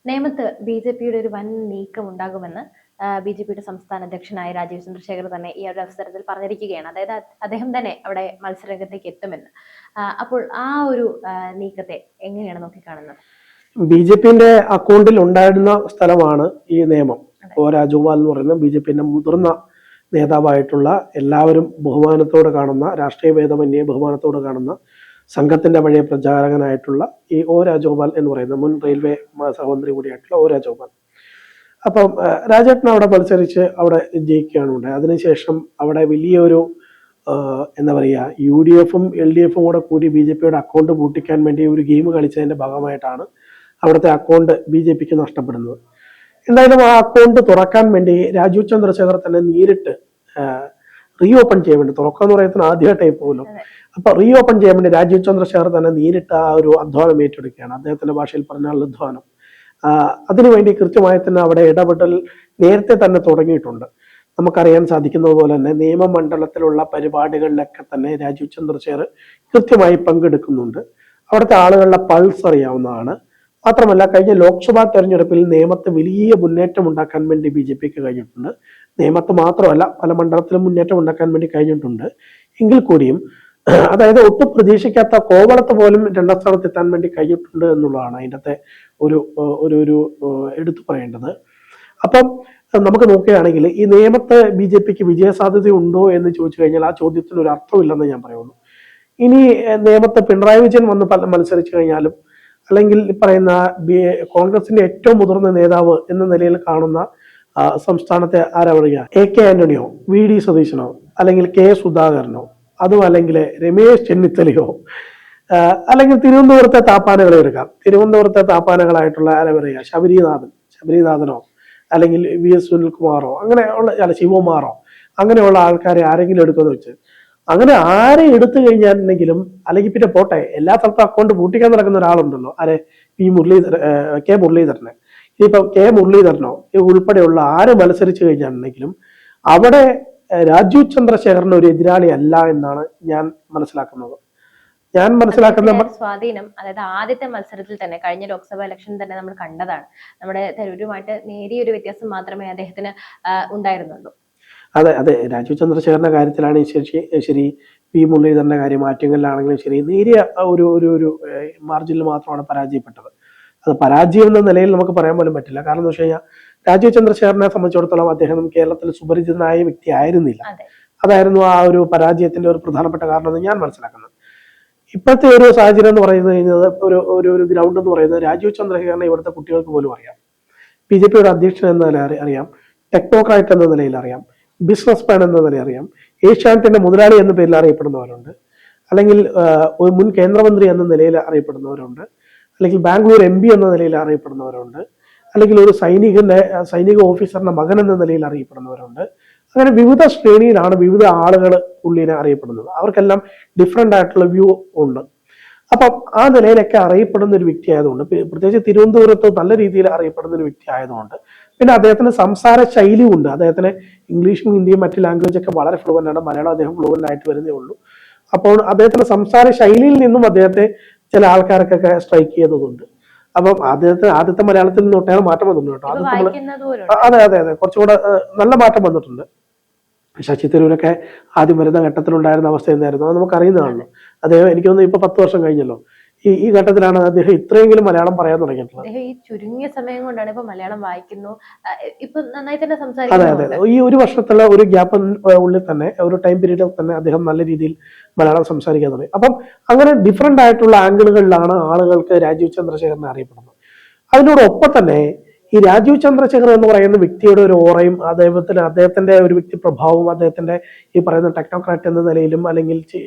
നേമത്ത് ബി.ജെ.പിയുടെ ഒരു വൻ നീക്കം ഉണ്ടാകുമെന്ന് ബി.ജെ.പിയുടെ സംസ്ഥാന അധ്യക്ഷനായ രാജീവ് ചന്ദ്രശേഖർ തന്നെ ഈ ഒരു അവസരത്തിൽ പറഞ്ഞിരിക്കുകയാണ്. അതായത് അദ്ദേഹം തന്നെ അവിടെ മത്സരരംഗത്തേക്ക് എത്തുമെന്ന്. അപ്പോൾ ആ ഒരു നീക്കത്തെ എങ്ങനെയാണ് നോക്കിക്കാണുന്നത്? ബി.ജെ.പിന്റെ അക്കൗണ്ടിൽ ഉണ്ടായിരുന്ന സ്ഥലമാണ് ഈ നിയമം. ഒ രാജഗോപാൽ എന്ന് പറയുന്ന ബി.ജെ.പിന്റെ മുതിർന്ന നേതാവായിട്ടുള്ള എല്ലാവരും ബഹുമാനത്തോടെ കാണുന്ന, രാഷ്ട്രീയ ഭേദമന്യേ ബഹുമാനത്തോടെ കാണുന്ന സംഘത്തിന്റെ പഴയ പ്രചാരകനായിട്ടുള്ള ഈ ഒ രാജഗോപാൽ എന്ന് പറയുന്ന മുൻ റെയിൽവേ സഹമന്ത്രി കൂടിയായിട്ടുള്ള ഒ രാജഗോപാൽ. അപ്പം രാജേട്ടൻ അവിടെ മത്സരിച്ച് അവിടെ ജയിക്കുകയാണ് ഉണ്ടായത്. അതിനുശേഷം അവിടെ വലിയൊരു എന്താ പറയുക, UDF-ഉം LDF-ഉം കൂടെ കൂടി ബി.ജെ.പിയുടെ അക്കൗണ്ട് പൂട്ടിക്കാൻ വേണ്ടി ഒരു ഗെയിം കളിച്ചതിന്റെ ഭാഗമായിട്ടാണ് അവിടുത്തെ അക്കൗണ്ട് ബി.ജെ.പിക്ക് നഷ്ടപ്പെടുന്നത്. എന്തായാലും ആ അക്കൗണ്ട് തുറക്കാൻ വേണ്ടി രാജീവ് ചന്ദ്രശേഖർ തന്നെ നേരിട്ട് റീഓപ്പൺ ചെയ്യാൻ വേണ്ടി, തുറക്കുക എന്ന് പറയുന്നത് ആദ്യമായിട്ടായി പോലും, അപ്പൊ റീഓപ്പൺ ചെയ്യാൻ വേണ്ടി രാജീവ് ചന്ദ്രശേഖർ തന്നെ നേരിട്ട് ആ ഒരു അധ്വാനം ഏറ്റെടുക്കുകയാണ്. അദ്ദേഹത്തിന്റെ ഭാഷയിൽ പറഞ്ഞാൽ അധ്വാനം. അതിനുവേണ്ടി കൃത്യമായി തന്നെ അവിടെ ഇടപെടൽ നേരത്തെ തന്നെ തുടങ്ങിയിട്ടുണ്ട്. നമുക്കറിയാൻ സാധിക്കുന്നത് പോലെ തന്നെ നിയമമണ്ഡലത്തിലുള്ള പരിപാടികളിലൊക്കെ തന്നെ രാജീവ് ചന്ദ്രശേഖർ കൃത്യമായി പങ്കെടുക്കുന്നുണ്ട്. അവിടുത്തെ ആളുകളുടെ പൾസ് അറിയാവുന്നതാണ്. മാത്രമല്ല, കഴിഞ്ഞ ലോക്സഭാ തെരഞ്ഞെടുപ്പിൽ നേമത്ത് വലിയ മുന്നേറ്റം ഉണ്ടാക്കാൻ വേണ്ടി ബി.ജെ.പിക്ക് കഴിഞ്ഞിട്ടുണ്ട്. നേമത്ത് മാത്രമല്ല, പല മണ്ഡലത്തിലും മുന്നേറ്റം ഉണ്ടാക്കാൻ വേണ്ടി കഴിഞ്ഞിട്ടുണ്ട്. എങ്കിൽ കൂടിയും അതായത് ഒട്ടും പ്രതീക്ഷിക്കാത്ത കോവളത്ത് പോലും രണ്ടാം സ്ഥാനത്ത് എത്താൻ വേണ്ടി കഴിഞ്ഞിട്ടുണ്ട് എന്നുള്ളതാണ് അതിൻ്റെ ഒരു ഒരു ഒരു എടുത്തു പറയേണ്ടത്. അപ്പം നമുക്ക് നോക്കുകയാണെങ്കിൽ ഈ നേമത്ത് ബി.ജെ.പിക്ക് വിജയസാധ്യത ഉണ്ടോ എന്ന് ചോദിച്ചു കഴിഞ്ഞാൽ ആ ചോദ്യത്തിന് ഒരു അർത്ഥമില്ലെന്ന് ഞാൻ പറയുള്ളൂ. ഇനി നേമത്ത് പിണറായി വിജയൻ വന്ന് മത്സരിച്ചു കഴിഞ്ഞാലും, അല്ലെങ്കിൽ പറയുന്ന കോൺഗ്രസിന്റെ ഏറ്റവും മുതിർന്ന നേതാവ് എന്ന നിലയിൽ കാണുന്ന സംസ്ഥാനത്തെ ആരാ പറയുക, AK ആന്റണിയോ, VD സതീശനോ, അല്ലെങ്കിൽ K സുധാകരനോ, അതും അല്ലെങ്കിൽ രമേശ് ചെന്നിത്തലയോ, അല്ലെങ്കിൽ തിരുവനന്തപുരത്തെ താപ്പാനകളെ എടുക്കാം. തിരുവനന്തപുരത്തെ താപ്പാനകളായിട്ടുള്ള ആരാ പറയുക, ശബരിനാഥനോ, അല്ലെങ്കിൽ VS സുനിൽകുമാറോ, അങ്ങനെയുള്ള ശിവകുമാറോ, അങ്ങനെയുള്ള ആൾക്കാരെ ആരെങ്കിലും എടുക്കുമെന്ന് വെച്ച് അങ്ങനെ ആരെ എടുത്തു കഴിഞ്ഞാലുണ്ടെങ്കിലും, അല്ലെങ്കിൽ പിന്നെ പോട്ടെ, എല്ലാ സ്ഥലത്തും അക്കൗണ്ട് പൂട്ടിക്കാൻ നടക്കുന്ന ഒരാളുണ്ടല്ലോ, ആരെ, K മുരളീധരനെ. ഇനിയിപ്പം K മുരളീധരനോ ഉൾപ്പെടെയുള്ള ആര് മത്സരിച്ചു കഴിഞ്ഞാലുണ്ടെങ്കിലും അവിടെ രാജീവ് ചന്ദ്രശേഖറിന് ഒരു എതിരാളി അല്ല എന്നാണ് ഞാൻ മനസ്സിലാക്കുന്നത്. സ്വാധീനം, അതായത് ആദ്യത്തെ മത്സരത്തിൽ തന്നെ, കഴിഞ്ഞ ലോക്സഭാ ഇലക്ഷൻ തന്നെ നമ്മൾ കണ്ടതാണ്. നമ്മുടെ തരൂരുമായിട്ട് നേരിയ ഒരു വ്യത്യാസം മാത്രമേ അദ്ദേഹത്തിന് ഉണ്ടായിരുന്നുള്ളൂ. അതെ, രാജീവ് ചന്ദ്രശേഖറിന്റെ കാര്യത്തിലാണ് ശരി, P മുരളീധരന്റെ കാര്യം ആറ്റിങ്ങലിലാണെങ്കിലും ശരി, നേരിയ ഒരു മാർജിനിൽ മാത്രമാണ് പരാജയപ്പെട്ടത്. അത് പരാജയം എന്ന നിലയിൽ നമുക്ക് പറയാൻ പോലും പറ്റില്ല. കാരണം എന്ന് വെച്ച് കഴിഞ്ഞാൽ രാജീവ് ചന്ദ്രശേഖറിനെ സംബന്ധിച്ചിടത്തോളം അദ്ദേഹം കേരളത്തിൽ സുപരിചിതനായ വ്യക്തി ആയിരുന്നില്ല. അതായിരുന്നു ആ ഒരു പരാജയത്തിന്റെ ഒരു പ്രധാനപ്പെട്ട കാരണം എന്ന് ഞാൻ മനസ്സിലാക്കുന്നത്. ഇപ്പോഴത്തെ ഒരു സാഹചര്യം എന്ന് പറയുന്നത്, ഒരു ഗ്രൗണ്ട് എന്ന് പറയുന്നത്, രാജീവ് ചന്ദ്രശേഖരനെ ഇവിടുത്തെ കുട്ടികൾക്ക് പോലും അറിയാം. ബി.ജെ.പിയുടെ അധ്യക്ഷൻ എന്ന നിലയിൽ അറിയാം, ടെക്നോക്രാറ്റ് എന്ന നിലയിൽ അറിയാം, ബിസിനസ് മാൻ എന്ന നിലയിൽ അറിയാം, ഏഷ്യാനെറ്റിന്റെ മുതലാളി എന്ന പേരിൽ അറിയപ്പെടുന്നവരുണ്ട്, അല്ലെങ്കിൽ ഒരു മുൻ കേന്ദ്രമന്ത്രി എന്ന നിലയിൽ അറിയപ്പെടുന്നവരുണ്ട്, അല്ലെങ്കിൽ ബാംഗ്ലൂർ MP എന്ന നിലയിൽ അറിയപ്പെടുന്നവരുണ്ട്, അല്ലെങ്കിൽ ഒരു സൈനിക ഓഫീസറിന്റെ മകൻ എന്ന നിലയിൽ അറിയപ്പെടുന്നവരുണ്ട്. അങ്ങനെ വിവിധ ശ്രേണിയിലാണ് വിവിധ ആളുകൾ പുള്ളിനെ അറിയപ്പെടുന്നത്. അവർക്കെല്ലാം ഡിഫറെന്റ് ആയിട്ടുള്ള വ്യൂ ഉണ്ട്. അപ്പം ആ നിലയിലൊക്കെ അറിയപ്പെടുന്ന ഒരു വ്യക്തി ആയതുകൊണ്ട്, പ്രത്യേകിച്ച് തിരുവനന്തപുരത്ത് നല്ല രീതിയിൽ അറിയപ്പെടുന്ന ഒരു വ്യക്തി ആയതുകൊണ്ട്, പിന്നെ അദ്ദേഹത്തിന് സംസാര ശൈലി ഉണ്ട്. അദ്ദേഹത്തിന് ഇംഗ്ലീഷും ഹിന്ദിയും മറ്റ് ലാംഗ്വേജ് ഒക്കെ വളരെ ഫ്ലുവൻ്റ് ആണ്. മലയാളം അദ്ദേഹം ഫ്ലുവൻ്റ് ആയിട്ട് വരുന്നേ ഉള്ളൂ. അപ്പോൾ അദ്ദേഹത്തിന്റെ സംസാര ശൈലിയിൽ നിന്നും അദ്ദേഹത്തെ ചില ആൾക്കാർക്കൊക്കെ സ്ട്രൈക്ക് ചെയ്തതുണ്ട്. അപ്പം ആദ്യത്തെ മലയാളത്തിൽ നിന്ന് ഒട്ടേറെ മാറ്റം വന്നിട്ടുണ്ട് കേട്ടോ. അതെ, കുറച്ചുകൂടെ നല്ല മാറ്റം വന്നിട്ടുണ്ട്. ശശി തരൂരൊക്കെ ആദ്യം വരുന്ന ഘട്ടത്തിലുണ്ടായിരുന്ന അവസ്ഥ എന്തായിരുന്നു അത് നമുക്ക് അറിയുന്നതാണല്ലോ. അദ്ദേഹം എനിക്ക് തോന്നുന്നു ഇപ്പൊ 10 വർഷം കഴിഞ്ഞല്ലോ, ഈ ഘട്ടത്തിലാണ് അദ്ദേഹം ഇത്രയെങ്കിലും മലയാളം പറയാൻ തുടങ്ങിയിട്ടുള്ളത്. ഈ ചുരുങ്ങിയ സമയം കൊണ്ടാണ് ഇപ്പൊ മലയാളം വായിക്കുന്നു, ഇപ്പൊ നന്നായി തന്നെ സംസാരിക്കുന്നു. അതെ, ഈ ഒരു വർഷത്തുള്ള ഒരു ഗ്യാപ്പ് ഉള്ളിൽ തന്നെ, ഒരു ടൈം പീരീഡിൽ തന്നെ അദ്ദേഹം നല്ല രീതിയിൽ മലയാളം സംസാരിക്കാൻ തുടങ്ങി. അപ്പം അങ്ങനെ ഡിഫറെന്റ് ആയിട്ടുള്ള ആംഗിളുകളിലാണ് ആളുകൾക്ക് രാജീവ് ചന്ദ്രശേഖരനെ അറിയപ്പെടുന്നത്. അതിനോടൊപ്പം തന്നെ ഈ രാജീവ് ചന്ദ്രശേഖർ എന്ന് പറയുന്ന വ്യക്തിയുടെ ഒരു ഓറയും, അദ്ദേഹത്തിന്റെ ഒരു വ്യക്തി പ്രഭാവവും, അദ്ദേഹത്തിന്റെ ഈ പറയുന്ന ടെക്നോക്രാറ്റ് എന്ന നിലയിലും, അല്ലെങ്കിൽ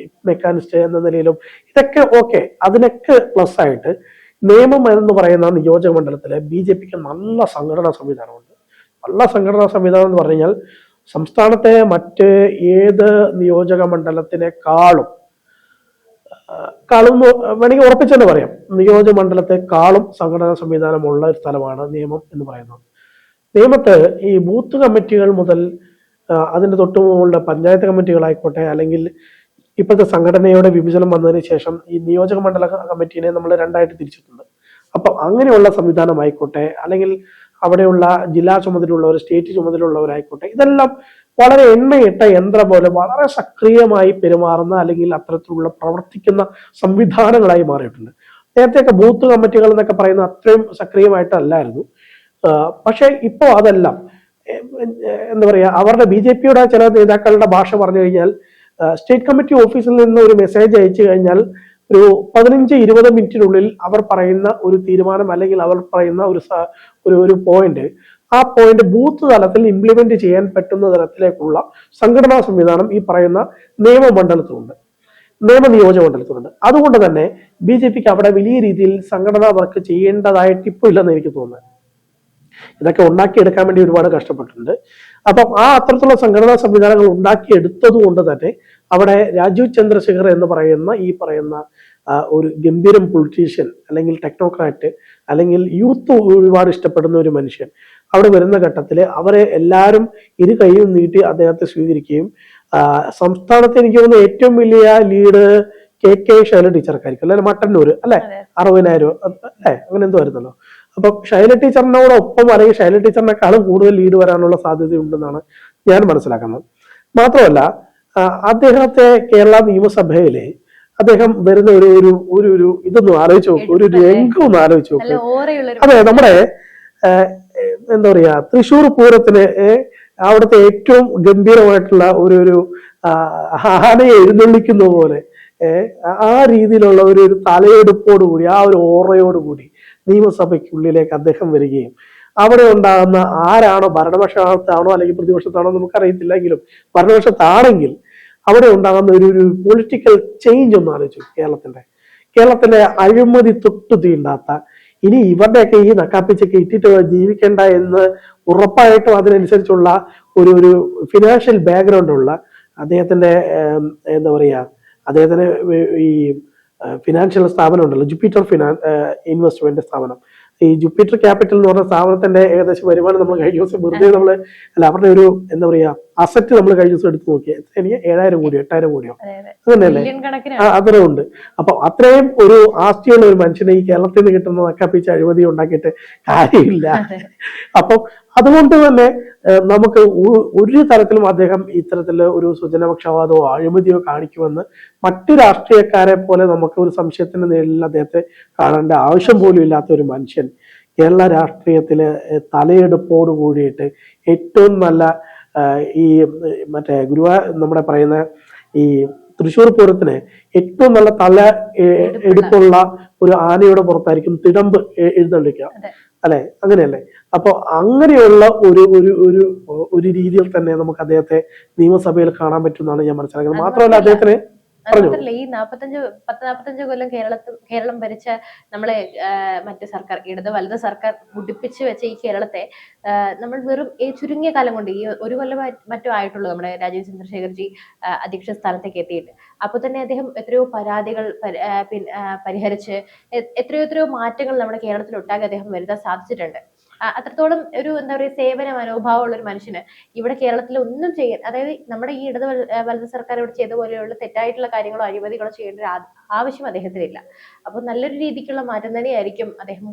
മെക്കാനിസ്റ്റ് എന്ന നിലയിലും, ഇതൊക്കെ ഓക്കെ, അതിനൊക്കെ പ്ലസ് ആയിട്ട് നിയമം എന്ന് പറയുന്ന നിയോജക മണ്ഡലത്തിലെ ബി.ജെ.പിക്ക് നല്ല സംഘടനാ സംവിധാനമുണ്ട്. നല്ല സംഘടനാ സംവിധാനം എന്ന് പറഞ്ഞു കഴിഞ്ഞാൽ സംസ്ഥാനത്തെ മറ്റ് ഏത് നിയോജക മണ്ഡലത്തിനെക്കാളും വേണമെങ്കിൽ ഉറപ്പിച്ചു തന്നെ പറയാം, നിയോജക മണ്ഡലത്തെക്കാളും സംഘടനാ സംവിധാനമുള്ള ഒരു സ്ഥലമാണ് നിയമം എന്ന് പറയുന്നത്. നിയമത്ത് ഈ ബൂത്ത് കമ്മിറ്റികൾ മുതൽ അതിന്റെ തൊട്ടുമുള്ള പഞ്ചായത്ത് കമ്മിറ്റികളായിക്കോട്ടെ, അല്ലെങ്കിൽ ഇപ്പോഴത്തെ സംഘടനയുടെ വിഭജനം വന്നതിന് ശേഷം ഈ നിയോജക മണ്ഡല കമ്മിറ്റീനെ നമ്മൾ രണ്ടായിട്ട് തിരിച്ചിട്ടുണ്ട്. അപ്പം അങ്ങനെയുള്ള സംവിധാനമായിക്കോട്ടെ, അല്ലെങ്കിൽ അവിടെയുള്ള ജില്ലാ ചുമതലയുള്ളവർ, സ്റ്റേറ്റ് ചുമതലയുള്ളവരായിക്കോട്ടെ, ഇതെല്ലാം വളരെ എണ്ണയിട്ട യന്ത്രം പോലെ വളരെ സക്രിയമായി പെരുമാറുന്ന അല്ലെങ്കിൽ അത്തരത്തിലുള്ള പ്രവർത്തിക്കുന്ന സംവിധാനങ്ങളായി മാറിയിട്ടുണ്ട്. നേരത്തെയൊക്കെ ബൂത്ത് കമ്മിറ്റികൾ എന്നൊക്കെ പറയുന്ന അത്രയും സക്രിയമായിട്ടല്ലായിരുന്നു. പക്ഷെ ഇപ്പോൾ അതെല്ലാം എന്താ പറയാ, അവരുടെ BJPയുടെ ചില നേതാക്കളുടെ ഭാഷ പറഞ്ഞു കഴിഞ്ഞാൽ, സ്റ്റേറ്റ് കമ്മിറ്റി ഓഫീസിൽ നിന്ന് ഒരു മെസ്സേജ് അയച്ചു കഴിഞ്ഞാൽ ഒരു 15-20 മിനിറ്റിനുള്ളിൽ അവർ പറയുന്ന ഒരു തീരുമാനം അല്ലെങ്കിൽ അവർ പറയുന്ന ഒരു പോയിന്റ്, ആ പോയിന്റ് ബൂത്ത് തലത്തിൽ ഇംപ്ലിമെന്റ് ചെയ്യാൻ പറ്റുന്ന തരത്തിലേക്കുള്ള സംഘടനാ സംവിധാനം ഈ പറയുന്ന നിയമനിയോജക മണ്ഡലത്തിലുണ്ട്. അതുകൊണ്ട് തന്നെ BJPക്ക് അവിടെ വലിയ രീതിയിൽ സംഘടനാ വർക്ക് ചെയ്യേണ്ടതായിട്ട് ഇപ്പോൾ ഇല്ലെന്ന് എനിക്ക് തോന്നുന്നത്. ഇതൊക്കെ ഉണ്ടാക്കിയെടുക്കാൻ വേണ്ടി ഒരുപാട് കഷ്ടപ്പെട്ടിട്ടുണ്ട്. അപ്പം ആ അത്തരത്തിലുള്ള സംഘടനാ സംവിധാനങ്ങൾ ഉണ്ടാക്കിയെടുത്തത് കൊണ്ട് തന്നെ അവിടെ രാജീവ് ചന്ദ്രശേഖർ എന്ന് പറയുന്ന ഈ പറയുന്ന ഒരു ഗംഭീരം പൊളിറ്റീഷ്യൻ അല്ലെങ്കിൽ ടെക്നോക്രാറ്റ് അല്ലെങ്കിൽ യൂത്ത് ഒരുപാട് ഇഷ്ടപ്പെടുന്ന ഒരു മനുഷ്യൻ അവിടെ വരുന്ന ഘട്ടത്തിൽ അവരെ എല്ലാവരും ഇരു കൈയും നീട്ടി അദ്ദേഹത്തെ സ്വീകരിക്കുകയും, സംസ്ഥാനത്ത് എനിക്ക് തോന്നുന്നു ഏറ്റവും വലിയ ലീഡ് KK ശൈല ടീച്ചർക്കായിരിക്കും, അല്ലെ മട്ടന്നൂർ അല്ലെ 60,000 അല്ലെ അങ്ങനെ എന്തോ ആയിരുന്നല്ലോ. അപ്പൊ ശൈല ടീച്ചറിനോടൊപ്പം അല്ലെങ്കിൽ ശൈല ടീച്ചറിനെക്കാളും കൂടുതൽ ലീഡ് വരാനുള്ള സാധ്യതയുണ്ടെന്നാണ് ഞാൻ മനസ്സിലാക്കുന്നത്. മാത്രമല്ല അദ്ദേഹത്തെ കേരള നിയമസഭയിലെ അദ്ദേഹം വരുന്ന ഒരു ഇതൊന്നും ആലോചിച്ച് നോക്കും, ഒരു രംഗം ഒന്ന് ആലോചിച്ച് നോക്കും. അതെ, നമ്മുടെ എന്താ പറയാ തൃശ്ശൂർ പൂരത്തിന് അവിടുത്തെ ഏറ്റവും ഗംഭീരമായിട്ടുള്ള ഒരു ആനയെ എഴുന്നള്ളിക്കുന്ന പോലെ ആ രീതിയിലുള്ള ഒരു തലയെടുപ്പോടുകൂടി, ആ ഒരു ഓറയോടുകൂടി നിയമസഭയ്ക്കുള്ളിലേക്ക് അദ്ദേഹം വരികയും അവിടെ ഉണ്ടാകുന്ന ആരാണോ ഭരണപക്ഷത്താണോ അല്ലെങ്കിൽ പ്രതിപക്ഷത്താണോ നമുക്കറിയത്തില്ലെങ്കിലും ഭരണപക്ഷത്താണെങ്കിൽ അവിടെ ഉണ്ടാകുന്ന ഒരു പൊളിറ്റിക്കൽ ചേഞ്ച് ഒന്ന് ആലോചിച്ചു. കേരളത്തിന്റെ അഴിമതി തൊട്ടു തീണ്ടാത്ത, ഇനി ഇവരുടെയൊക്കെ ഈ നക്കാപ്പിച്ചൊക്കെ ഇട്ടിട്ട് ജീവിക്കേണ്ട എന്ന് ഉറപ്പായിട്ടും അതിനനുസരിച്ചുള്ള ഒരു ഫിനാൻഷ്യൽ ബാക്ക്ഗ്രൗണ്ട് ഉള്ള അദ്ദേഹത്തിന്റെ എന്താ പറയാ, അദ്ദേഹത്തിന് ഈ ഫിനാൻഷ്യൽ സ്ഥാപനം ഉണ്ടല്ലോ, ജൂപ്പിറ്റർ ഇൻവെസ്റ്റ്മെന്റ് സ്ഥാപനം. ഈ ജൂപ്പിറ്റർ ക്യാപിറ്റൽ എന്ന് പറഞ്ഞ സ്ഥാപനത്തിന്റെ ഏകദേശം വരുമാനം നമ്മൾ കഴിഞ്ഞ ദിവസം വെറുതെ അവരുടെ ഒരു എന്താ പറയാ അസറ്റ് നമ്മൾ കഴിഞ്ഞ ദിവസം എടുത്ത് നോക്കിയാൽ എനിക്ക് 7,000 കോടിയോ 8,000 കോടിയോ അങ്ങനെയല്ലേ, അത്രയും ഉണ്ട്. അപ്പൊ അത്രയും ഒരു ആസ്തിയുള്ള ഒരു മനുഷ്യനെ ഈ കേരളത്തിൽ നിന്ന് കിട്ടുന്ന നക്കാപ്പിച്ച അഴിമതി ഉണ്ടാക്കിയിട്ട് കാര്യമില്ല. അപ്പം അതുകൊണ്ട് തന്നെ നമുക്ക് ഒരു തരത്തിലും അദ്ദേഹം ഇത്തരത്തില് ഒരു സ്വജനപക്ഷപാതമോ അഴിമതിയോ കാണിക്കുമെന്ന് മറ്റു രാഷ്ട്രീയക്കാരെ പോലെ നമുക്ക് ഒരു സംശയത്തിന് നേരിൽ അദ്ദേഹത്തെ കാണേണ്ട ആവശ്യം പോലും ഇല്ലാത്ത ഒരു മനുഷ്യൻ കേരള രാഷ്ട്രീയത്തില് തലയെടുപ്പോട് കൂടിയിട്ട് ഏറ്റവും നല്ല ഈ മറ്റേ നമ്മുടെ പറയുന്ന ഈ തൃശ്ശൂർ പൂരത്തിന് ഏറ്റവും നല്ല തല എടുപ്പുള്ള ഒരു ആനയുടെ പുറത്തായിരിക്കും തിടമ്പ് എഴുന്നള്ളിക്കുക, അല്ലെ? അങ്ങനെയല്ലേ? അപ്പൊ അങ്ങനെയുള്ള ഒരു രീതിയിൽ തന്നെ നമുക്ക് അദ്ദേഹത്തെ നിയമസഭയിൽ കാണാൻ പറ്റുമെന്നാണ് ഞാൻ മനസ്സിലാക്കുന്നത്. മാത്രമല്ല അദ്ദേഹത്തിന് അതുമാത്രല്ല, ഈ 45 കൊല്ലം കേരളം ഭരിച്ച നമ്മളെ മറ്റു സർക്കാർ, വലത് സർക്കാർ മുടിപ്പിച്ച് വെച്ച ഈ കേരളത്തെ നമ്മൾ വെറും ചുരുങ്ങിയ കാലം കൊണ്ട്, ഈ ഒരു കൊല്ലം മറ്റോ ആയിട്ടുള്ളൂ നമ്മുടെ രാജീവ് ചന്ദ്രശേഖർജി അധ്യക്ഷ സ്ഥാനത്തേക്ക് എത്തിയിട്ട്. അപ്പൊ തന്നെ അദ്ദേഹം എത്രയോ പരാതികൾ പരിഹരിച്ച് എത്രയോ മാറ്റങ്ങൾ നമ്മുടെ കേരളത്തിൽ ഒട്ടാകെ അദ്ദേഹം വരുത്താൻ സാധിച്ചിട്ടുണ്ട്. അത്രത്തോളം ഒരു എന്താ പറയുക സേവന മനോഭാവമുള്ള ഒരു മനുഷ്യന് ഇവിടെ കേരളത്തിൽ ഒന്നും ചെയ്യാൻ, അതായത് നമ്മുടെ ഈ വലത് സർക്കാർ ഇവിടെ ചെയ്ത പോലെയുള്ള തെറ്റായിട്ടുള്ള കാര്യങ്ങളോ അഴിമതികളോ ചെയ്യേണ്ട ഒരു ആവശ്യം അദ്ദേഹത്തിനില്ല. അപ്പോൾ നല്ലൊരു രീതിക്കുള്ള മാറ്റം തന്നെയായിരിക്കും അദ്ദേഹം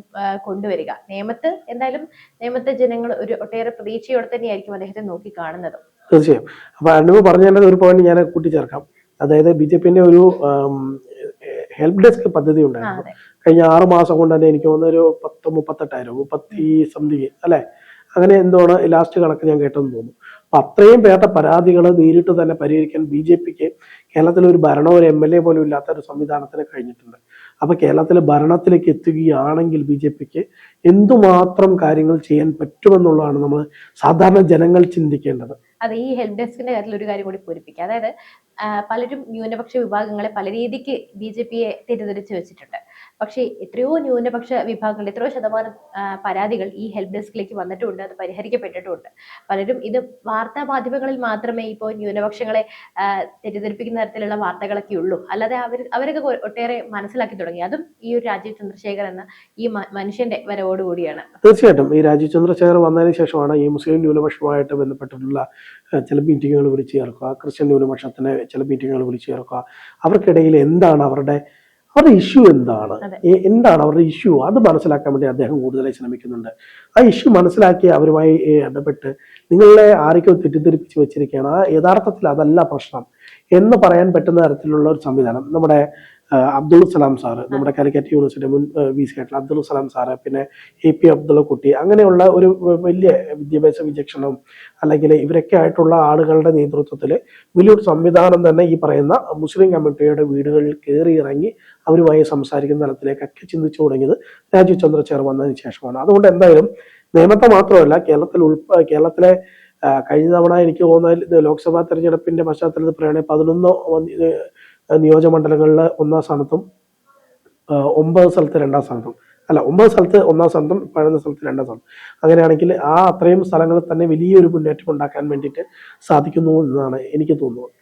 കൊണ്ടുവരിക. നിയമത്തെ ജനങ്ങൾ ഒട്ടേറെ പ്രതീക്ഷയോടെ തന്നെയായിരിക്കും അദ്ദേഹത്തെ നോക്കി കാണുന്നത്. തീർച്ചയായും. അപ്പൊ അനുഭവ പറഞ്ഞതിന്റെ ഒരു പോയിന്റ് ഞാൻ കൂട്ടിച്ചേർക്കാം. അതായത് BJPന്റെ ഒരു ഹെൽപ്പ് ഡെസ്ക് പദ്ധതി ഉണ്ടായിരുന്നു. കഴിഞ്ഞ 6 മാസം കൊണ്ട് തന്നെ എനിക്ക് തോന്നുന്ന ഒരു 38,000 സംതിങ് അല്ലെ, അങ്ങനെ എന്താണ് ലാസ്റ്റ് കണക്ക് ഞാൻ കേട്ടെന്ന് തോന്നുന്നു. അപ്പൊ അത്രയും പേരുടെ പരാതികൾ നേരിട്ട് തന്നെ പരിഹരിക്കാൻ BJPക്ക് കേരളത്തിലെ ഒരു ഭരണവും ഒരു MLA പോലും ഇല്ലാത്ത ഒരു സംവിധാനത്തിന് കഴിഞ്ഞിട്ടുണ്ട്. അപ്പൊ കേരളത്തിലെ ഭരണത്തിലേക്ക് എത്തുകയാണെങ്കിൽ BJPക്ക് എന്തുമാത്രം കാര്യങ്ങൾ ചെയ്യാൻ പറ്റുമെന്നുള്ളതാണ് നമ്മൾ സാധാരണ ജനങ്ങൾ ചിന്തിക്കേണ്ടത്. അതെ, ഈ ഹെൽപ്പ് ഡെസ്കിന്റെ കാര്യത്തിൽ ഒരു കാര്യം കൂടി പൂരിപ്പിക്കുക. അതായത് പലരും ന്യൂനപക്ഷ വിഭാഗങ്ങളെ പല രീതിക്ക് BJPയെ തെറ്റിദ്ധരിച്ച് വെച്ചിട്ടുണ്ട്. പക്ഷേ എത്രയോ ന്യൂനപക്ഷ വിഭാഗങ്ങളുടെ എത്രയോ ശതമാനം പരാതികൾ ഈ ഹെൽപ്പ് ഡെസ്കിലേക്ക് വന്നിട്ടുമുണ്ട്, അത് പരിഹരിക്കപ്പെട്ടിട്ടുമുണ്ട്. പലരും ഇത് വാർത്താ മാധ്യമങ്ങളിൽ മാത്രമേ ഇപ്പോൾ ന്യൂനപക്ഷങ്ങളെ തെറ്റിദ്ധരിപ്പിക്കുന്ന തരത്തിലുള്ള വാർത്തകളൊക്കെ ഉള്ളൂ, അല്ലാതെ അവരൊക്കെ ഒട്ടേറെ മനസ്സിലാക്കി തുടങ്ങി. അതും ഈ ഒരു രാജീവ് ചന്ദ്രശേഖർ എന്ന ഈ മനുഷ്യന്റെ വരവോടുകൂടിയാണ്. തീർച്ചയായിട്ടും ഈ രാജീവ് ചന്ദ്രശേഖർ വന്നതിന് ശേഷമാണ് ഈ മുസ്ലിം ന്യൂനപക്ഷവുമായിട്ട് ബന്ധപ്പെട്ടിട്ടുള്ള ചില മീറ്റിങ്ങുകൾ വിളിച്ചു ചേർക്കുക, ക്രിസ്ത്യൻ ന്യൂനപക്ഷത്തിന് ചില മീറ്റിങ്ങുകൾ വിളിച്ചു ചേർക്കുക, അവർക്കിടയിൽ എന്താണ് അവരുടെ അവരുടെ ഇഷ്യൂ എന്താണ്, അതെ. എന്താണ് അവരുടെ ഇഷ്യൂ, അത് മനസ്സിലാക്കാൻ വേണ്ടി അദ്ദേഹം കൂടുതലായി ശ്രമിക്കുന്നുണ്ട്. ആ ഇഷ്യൂ മനസ്സിലാക്കി അവരുമായി ഇടപെട്ട് നിങ്ങളെ ആരൊക്കെയോ തെറ്റിദ്ധരിപ്പിച്ച് വെച്ചിരിക്കുകയാണ്, ആ യഥാർത്ഥത്തിൽ അതല്ല പ്രശ്നം എന്ന് പറയാൻ പറ്റുന്ന തരത്തിലുള്ള ഒരു സംവിധാനം നമ്മുടെ അബ്ദുൾ സലാം സാറ്, നമ്മുടെ കാലിക്കറ്റ് യൂണിവേഴ്സിറ്റി മുൻ VC ആയിട്ടുള്ള അബ്ദുൾ സലാം സാറ്, പിന്നെ AP അബ്ദുള്ള കുട്ടി, അങ്ങനെയുള്ള ഒരു വലിയ വിദ്യാഭ്യാസ വിചക്ഷണം അല്ലെങ്കിൽ ഇവരൊക്കെ ആയിട്ടുള്ള ആളുകളുടെ നേതൃത്വത്തിൽ വലിയൊരു സംവിധാനം തന്നെ ഈ പറയുന്ന മുസ്ലിം കമ്മ്യൂണിറ്റിയുടെ വീടുകളിൽ കയറി ഇറങ്ങി അവരുമായി സംസാരിക്കുന്ന തലത്തിലേക്കൊക്കെ ചിന്തിച്ചു തുടങ്ങിയത് രാജീവ് ചന്ദ്രശേഖർ വന്നതിന് ശേഷമാണ്. അതുകൊണ്ട് എന്തായാലും നിയമത്തെ മാത്രമല്ല കേരളത്തിലെ കഴിഞ്ഞ തവണ എനിക്ക് തോന്നുന്ന ലോക്സഭാ തെരഞ്ഞെടുപ്പിന്റെ പശ്ചാത്തലത്തിൽ പറയുകയാണെങ്കിൽ 11 നിയോജകമണ്ഡലങ്ങളിൽ 1ാം സ്ഥാനത്തും 9 സ്ഥലത്ത് 2ാം സ്ഥാനത്തും, അല്ല 9 സ്ഥലത്ത് 1ാം സ്ഥാനത്തും 11 സ്ഥലത്ത് 2ാം സ്ഥാനത്തും, അങ്ങനെയാണെങ്കിൽ ആ അത്രയും സ്ഥലങ്ങളിൽ തന്നെ വലിയൊരു മുന്നേറ്റം ഉണ്ടാക്കാൻ വേണ്ടിയിട്ട് സാധിക്കുന്നു എന്നാണ് എനിക്ക് തോന്നുന്നത്.